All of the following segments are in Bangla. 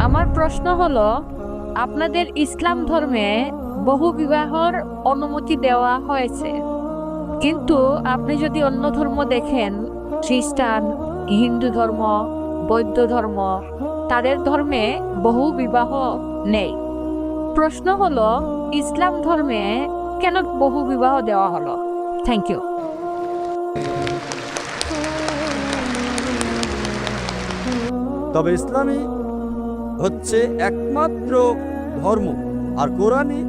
আমার প্রশ্ন হলো, আপনাদের ইসলাম ধর্মে বহু বিবাহর অনুমতি দেওয়া হয়েছে, কিন্তু আপনি যদি অন্য ধর্ম দেখেন, খ্রিস্টান, হিন্দু ধর্ম, বৌদ্ধ ধর্ম, তাদের ধর্মে বহু বিবাহ নেই। প্রশ্ন হলো, ইসলাম ধর্মে কেন বহু বিবাহ দেওয়া হলো? Thank you. তবে ইসলামই হচ্ছে একমাত্র ধর্ম, আর কোরআনই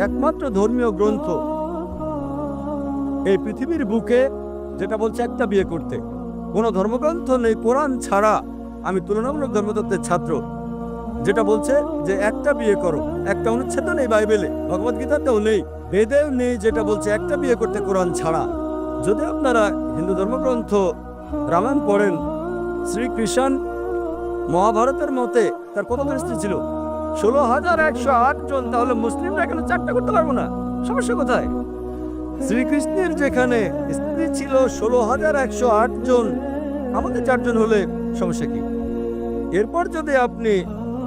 একমাত্র ধর্মীয় গ্রন্থ এই পৃথিবীর বুকে যেটা বলছে একটা বিয়ে করতে। কোনো ধর্মগ্রন্থ নেই কোরআন ছাড়া। আমি তুলনামূলক ধর্মতত্ত্বের ছাত্র, যেটা বলছে যে একটা বিয়ে করো। একটা অনুচ্ছেদ নেই বাইবেলে, ভগবদ্গীতাতেও নেই, বেদেও নেই, যেটা বলছে একটা বিয়ে করতে কোরআন ছাড়া। যদি আপনারা হিন্দু ধর্মগ্রন্থ রামায়ণ পড়েন, শ্রীকৃষ্ণ মহাভারতের মতে তার কতজন স্ত্রী ছিল? 16,108 জন। তাহলে মুসলিমরা কেন 4টা করতে পারবো না? সমস্যা কোথায়? শ্রীকৃষ্ণের যেখানে স্ত্রী ছিল 16,108 জন, আমাদের 4 জন হলে সমস্যা কি? এরপর যদি আপনি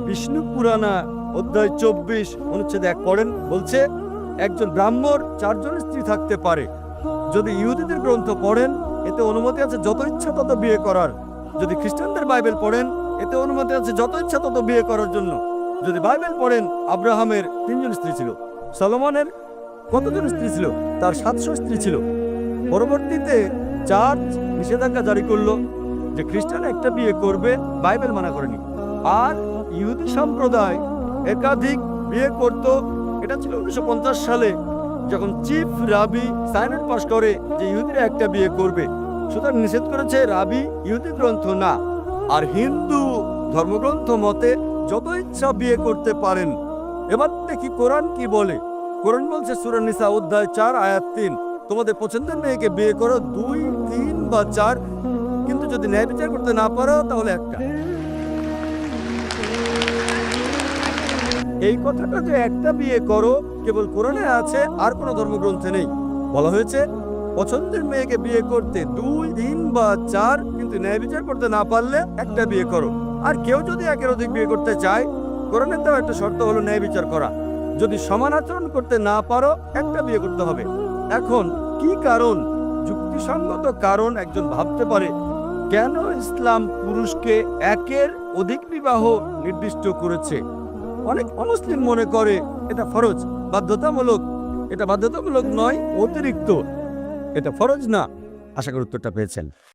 বিষ্ণু পুরাণা অধ্যায় 24 অনুচ্ছেদ 1 পড়েন, বলছে একজন ব্রাহ্মণ 4 জন স্ত্রী থাকতে পারে। যদি ইহুদিদের গ্রন্থ পড়েন, এতে অনুমতি আছে যত ইচ্ছা তত বিয়ে করার। যদি খ্রিস্টানদের বাইবেল পড়েন, এতে অনুমতি আছে যত ইচ্ছা তত বিয়ে করার জন্য। যদি বাইবেল পড়েন, আব্রাহামের 3 জন স্ত্রী ছিল। সলোমনের কতজন স্ত্রী ছিল? তার 700 স্ত্রী ছিল। পরবর্তীতে চার্চ নিষেধাজ্ঞা জারি করলো যে খ্রিস্টান একটা বিয়ে করবে, বাইবেল মানা করেনি। আর ইহুদি সম্প্রদায় একাধিক বিয়ে করত। এটা ছিল 1950 সালে, যখন চিফ রাবি সাইনেট পাস করে যে ইহুদিরা একটা বিয়ে করবে। সুতরাং নিষেধ করেছে রাবি, ইহুদি গ্রন্থ না। আর হিন্দু ধর্মগ্রন্থ মতে যত ইচ্ছা বিয়ে করতে পারেন। এবার দেখি কোরআন কি বলে। কোরআন বলছে সূরা নিসা অধ্যায় 4 আয়াত 3, তোমাদের পছন্দের মেয়েকে বিয়ে করো 2, 3 বা 4, কিন্তু যদি ন্যায় বিচার করতে না পারো তাহলে একটা। এই কথাটা যে একটা বিয়ে করো কেবল কোরআনে আছে, আর কোনো ধর্মগ্রন্থে নেই। বলা হয়েছে পছন্দের মেয়েকে বিয়ে করতে 2, 3 বা 4, কিন্তু ন্যায় বিচার করতে না পারলে একটা বিয়ে করো। আর কেউ যদি একের অধিক বিয়ে করতে চায়, কোরআনের দেওয়া একটা শর্ত হলো ন্যায় বিচার করা। যদি সমান আচরণ করতে না পারো, একটা বিয়ে করতে হবে। এখন কি কারণ, যুক্তিসঙ্গত কারণ একজন ভাবতে পারে কেন ইসলাম পুরুষকে একের অধিক বিবাহ নির্দিষ্ট করেছে? অনেক অমুসলিম মনে করে এটা ফরজ, বাধ্যতামূলক। এটা বাধ্যতামূলক নয়, অতিরিক্ত। এটা ফরজ না। আশা করি উত্তরটা পেয়েছেন।